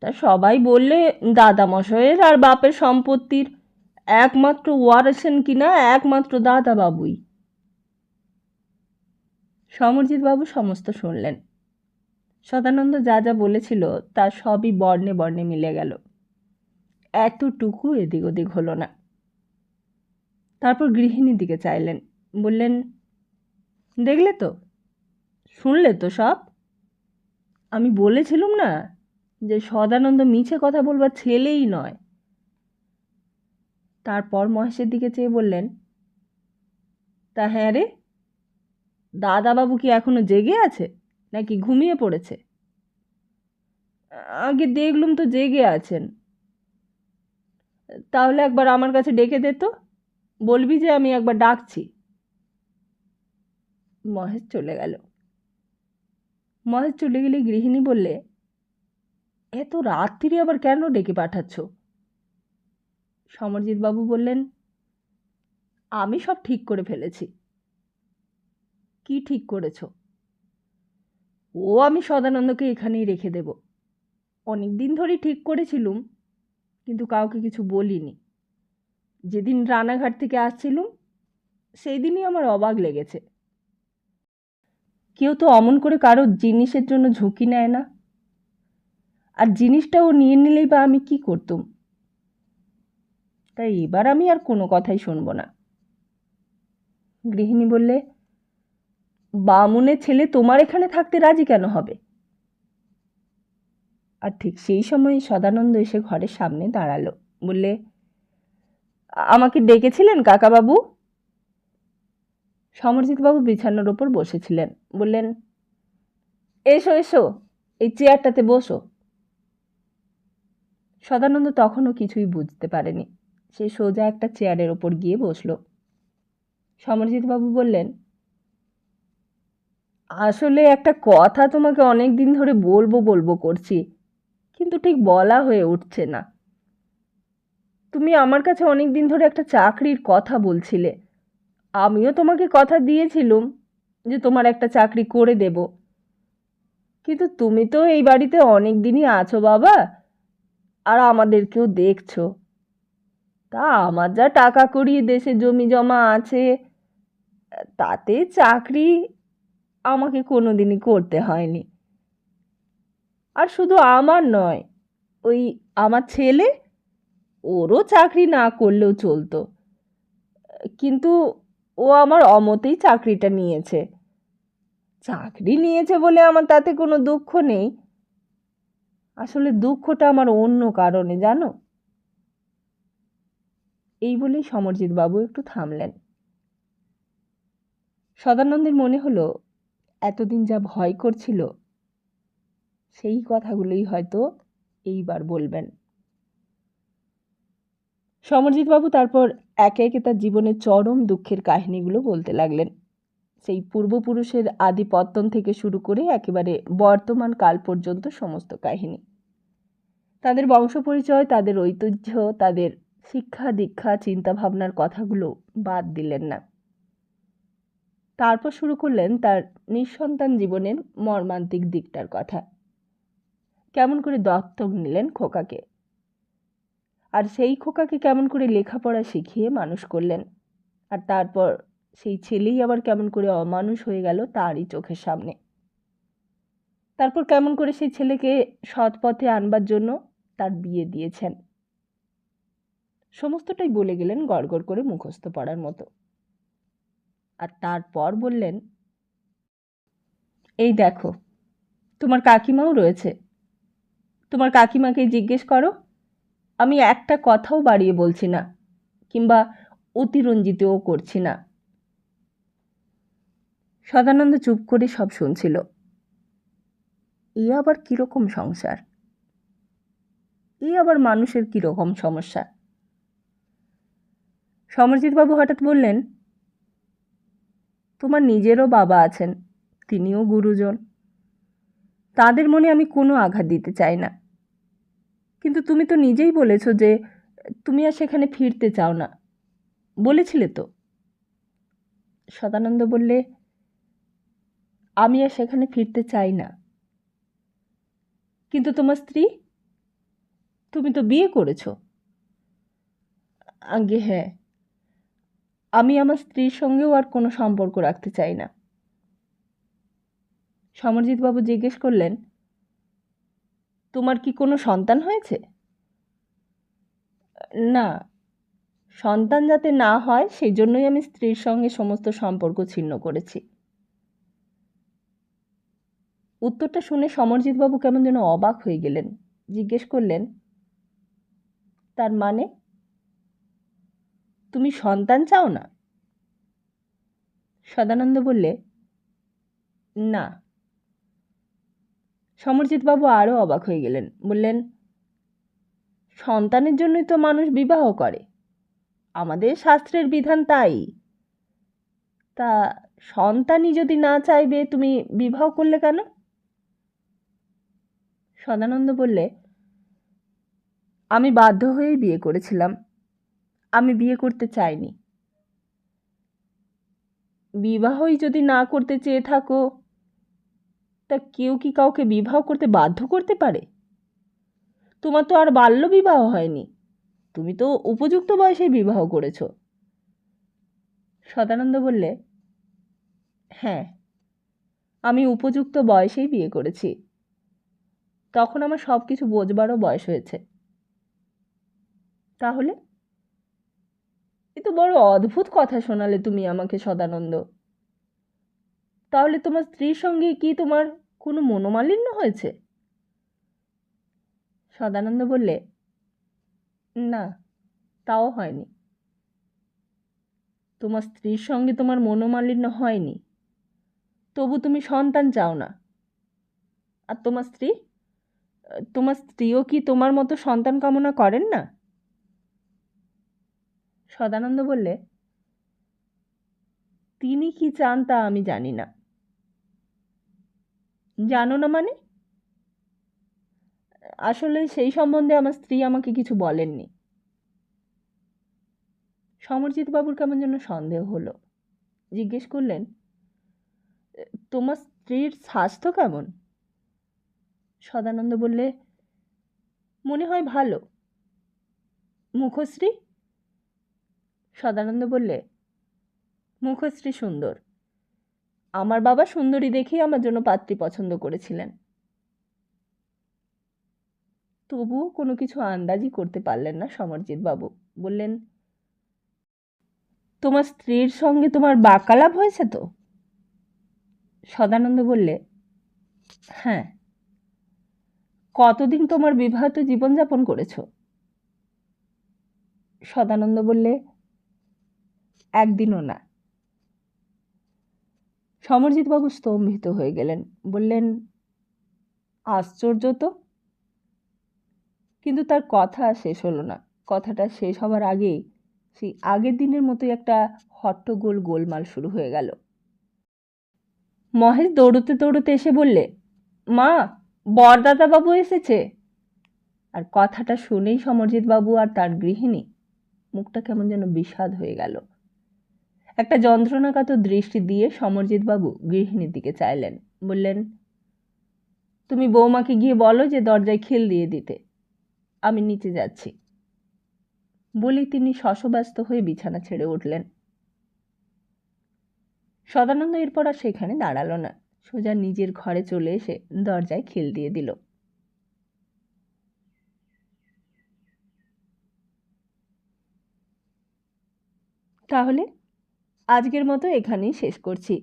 তা সবাই বললে দাদামশাইয়ের আর বাপের সম্পত্তির একমাত্র ওয়ারিসেন কিনা একমাত্র দাদাবাবুই। সমরজিৎ বাবু সমস্ত শুনলেন। সদানন্দ যা যা বলেছিল তা সবই বর্ণে বর্ণে মিলে গেল। এতটুকু এদিক ওদিক হলো না। তারপর গৃহিণীর দিকে চাইলেন, বললেন, দেখলে তো, শুনলে তো সব? আমি বলেছিলুম না যে সদানন্দ মিছে কথা বলবার ছেলেই নয়। তারপর মহেশের দিকে চেয়ে বললেন, তা হ্যাঁ রে, দাদাবাবু কি এখনো জেগে আছে নাকি ঘুমিয়ে পড়েছে? আগে দেখলুম তো জেগে আছেন। তাহলে একবার আমার কাছে ডেকে দে তো, বলবি যে আমি একবার ডাকছি। মহেশ চলে গেল। মহেশ চলে গেলে গৃহিণী বললে, এত রাত্রিরে আবার কেন ডেকে পাঠাচ্ছ? সমরজিৎ বাবু বললেন, আমি সব ঠিক করে ফেলেছি। কি ঠিক করেছ? ও আমি সদানন্দকে এখানেই রেখে দেব। অনেক দিন ধরেই ঠিক করেছিলুম, কিন্তু কাউকে কিছু বলিনি। যেদিন রানাঘাট থেকে আসছিলুম সেই দিনই আমার অবাক লেগেছে। কেউ তো অমন করে কারো জিনিসের জন্য ঝুঁকি নেয় না। আর জিনিসটা ও নিয়ে নিলেই বা আমি কি করতুম? তাই এবার আমি আর কোনো কথাই শুনব না। গৃহিণী বললে, বামুনের ছেলে তোমার এখানে থাকতে রাজি কেন হবে? আর ঠিক সেই সময় সদানন্দ এসে ঘরের সামনে দাঁড়ালো। বললে, আমাকে ডেকেছিলেন কাকাবাবু? সমরজিৎবাবু বিছানার ওপর বসেছিলেন। বললেন, এসো এসো, এই চেয়ারটাতে বসো। সদানন্দ তখনও কিছুই বুঝতে পারেনি। সে সোজা একটা চেয়ারের ওপর গিয়ে বসল। সমরজিৎবাবু বললেন, আসলে একটা কথা তোমাকে অনেক দিন ধরে বলবো বলবো করছি, কিন্তু ঠিক বলা হয়ে উঠছে না। তুমি আমার কাছে অনেক দিন ধরে একটা চাকরির কথা বলছিলে। আমিও তোমাকে কথা দিয়েছিলুম যে তোমার একটা চাকরি করে দেব। কিন্তু তুমি তো এই বাড়িতে অনেক দিনই আছো বাবা, আর আমাদেরকেও দেখছো। তা আমার যা টাকা কড়ি দেশে জমি জমা আছে, তাতে চাকরি আমাকে কোনোদিনই করতে হয়নি। আর শুধু আমার নয়, ওই আমার ছেলে, ওরও চাকরি না করলেও চলতো, কিন্তু ও আমার অমতেই চাকরিটা নিয়েছে। চাকরি নিয়েছে বলে আমার তাতে কোনো দুঃখ নেই। আসলে দুঃখটা আমার অন্য কারণে, জানো। এই বলেই সমরজিৎ বাবু একটু থামলেন। সদানন্দের মনে হলো এতদিন যা ভয় করছিল সেই কথাগুলোই হয়তো এইবার বলবেন। সমরজিৎবাবু তারপর একে একে তার জীবনের চরম দুঃখের কাহিনীগুলো বলতে লাগলেন। সেই পূর্বপুরুষের আদিপত্তন থেকে শুরু করে একেবারে বর্তমান কাল পর্যন্ত সমস্ত কাহিনী। তাদের বংশ পরিচয়, তাদের ঐতিহ্য, তাদের শিক্ষা দীক্ষা চিন্তাভাবনার কথাগুলো বাদ দিলেন না। তারপর শুরু করলেন তার নিঃসন্তান জীবনের মর্মান্তিক দিকটার কথা। কেমন করে দত্তক নিলেন খোকাকে, আর সেই খোকাকে কেমন করে লেখাপড়া শিখিয়ে মানুষ করলেন, আর তারপর সেই ছেলেই আবার কেমন করে অমানুষ হয়ে গেল তারই চোখের সামনে। তারপর কেমন করে সেই ছেলেকে সৎ পথে আনবার জন্য তার বিয়ে দিয়েছেন। সমস্তটাই বলে গেলেন গড়গড় করে মুখস্থ পড়ার মতো। আর তারপর বললেন, এই দেখো, তোমার কাকিমাও রয়েছে। তোমার কাকিমাকে জিজ্ঞেস করো, আমি একটা কথাও বাড়িয়ে বলছি না, কিংবা অতিরঞ্জিতও করছি না। সদানন্দ চুপ করে সব শুনছিল। এ আবার কিরকম সংসার? এই আবার মানুষের কীরকম সমস্যা? সমরজিৎবাবু হঠাৎ বললেন, তোমার নিজেরও বাবা আছেন, তিনিও গুরুজন। তাদের মনে আমি কোনো আঘাত দিতে চাই না, কিন্তু তুমি তো নিজেই বলেছ যে তুমি আর সেখানে ফিরতে চাও না, বলেছিলে তো? সদানন্দ বললে, আমি আর সেখানে ফিরতে চাই না। কিন্তু তোমার স্ত্রী, তুমি তো বিয়ে করেছ। আগে হ্যাঁ, আমি আমার স্ত্রীর সঙ্গেও আর কোনো সম্পর্ক রাখতে চাই না। সমরজিৎবাবু জিজ্ঞেস করলেন, তোমার কি কোনো সন্তান হয়েছে? না, সন্তান যাতে না হয় সেই জন্যই আমি স্ত্রীর সঙ্গে সমস্ত সম্পর্ক ছিন্ন করেছি। উত্তরটা শুনে সমরজিৎবাবু কেমন যেন অবাক হয়ে গেলেন। জিজ্ঞেস করলেন, তার মানে তুমি সন্তান চাও না? সদানন্দ বললে, না। সমরজিৎবাবু আরও অবাক হয়ে গেলেন, বললেন, সন্তানের জন্যই তো মানুষ বিবাহ করে, আমাদের শাস্ত্রের বিধান তাই। তা সন্তানই যদি না চাইবে তুমি বিবাহ করলে কেন? সদানন্দ বললে, আমি বাধ্য হয়েই বিয়ে করেছিলাম, আমি বিয়ে করতে চাইনি। বিবাহই যদি না করতে চেয়ে থাকো, তা কেউ কি কাউকে বিবাহ করতে বাধ্য করতে পারে? তোমার তো আর বাল্য বিবাহ হয়নি, তুমি তো উপযুক্ত বয়সে বিবাহ করেছ। সদানন্দ বললে, হ্যাঁ, আমি উপযুক্ত বয়সেই বিয়ে করেছি, তখন আমার সব কিছু বোঝবারও বয়স হয়েছে। তাহলে? এ তো বড় অদ্ভুত কথা শোনালে তুমি আমাকে সদানন্দ। তাহলে তোমার স্ত্রীর সঙ্গে কি তোমার কোনো মনোমালিন্য হয়েছে? সদানন্দ বললে, না, তাও হয়নি। তোমার স্ত্রীর সঙ্গে তোমার মনোমালিন্য হয়নি, তবু তুমি সন্তান চাও না। আর তোমার স্ত্রীও কি তোমার মতো সন্তান কামনা করেন না? সদানন্দ বললে, তিনি কি চান তা আমি জানি না। জানো না মানে? আসলে সেই সম্বন্ধে আমার স্ত্রী আমাকে কিছু বলেননি। সমরজিৎবাবুর কেমন যেন সন্দেহ হলো। জিজ্ঞেস করলেন, তোমার স্ত্রীর স্বাস্থ্য কেমন? সদানন্দ বললে, মনে হয় ভালো। মুখশ্রী? সদানন্দ বললে, মুখশ্রী সুন্দর। আমার বাবা সুন্দরী দেখেই আমার জন্য পাত্রী পছন্দ করেছিলেন। তবুও কোনো কিছু আন্দাজই করতে পারলেন না সমরজিৎবাবু। বললেন, তোমার স্ত্রীর সঙ্গে তোমার বাক্যালাপ হয়েছে তো? সদানন্দ বললে, হ্যাঁ। কতদিন তোমার বিবাহিত জীবনযাপন করেছ? সদানন্দ বললে, একদিনও না। সমরজিৎবাবু স্তম্ভিত হয়ে গেলেন। বললেন, আশ্চর্য তো। কিন্তু তার কথা শেষ হলো না। কথাটা শেষ হবার আগেই সেই আগের দিনের মতোই একটা হট্টগোল গোলমাল শুরু হয়ে গেল। মহেশ দৌড়তে দৌড়তে এসে বললে, মা, বরদাদাবাবু এসেছে। আর কথাটা শুনেই সমরজিৎবাবু আর তার গৃহিণী মুখটা কেমন যেন বিষাদ হয়ে গেল। একটা যন্ত্রণাকাতর দৃষ্টি দিয়ে সমরজিৎবাবু গৃহিণীর দিকে চাইলেন। বললেন, তুমি বৌমাকে গিয়ে বলো যে দরজায় খিল দিয়ে দিতে, আমি নিচে যাচ্ছি। বলেই তিনি শশব্যস্ত হয়ে বিছানা ছেড়ে উঠলেন। সদানন্দ এরপর আর সেখানে দাঁড়ালো না, সোজা নিজের ঘরে চলে এসে দরজায় খিল দিয়ে দিল। তাহলে আজকের মতো এখানেই শেষ করছি,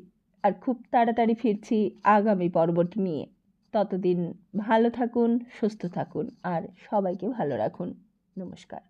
আর খুব তাড়াতাড়ি ফিরছি আগামী পর্বটি নিয়ে। ততদিন ভালো থাকুন, সুস্থ থাকুন, আর সবাইকে ভালো রাখুন। নমস্কার।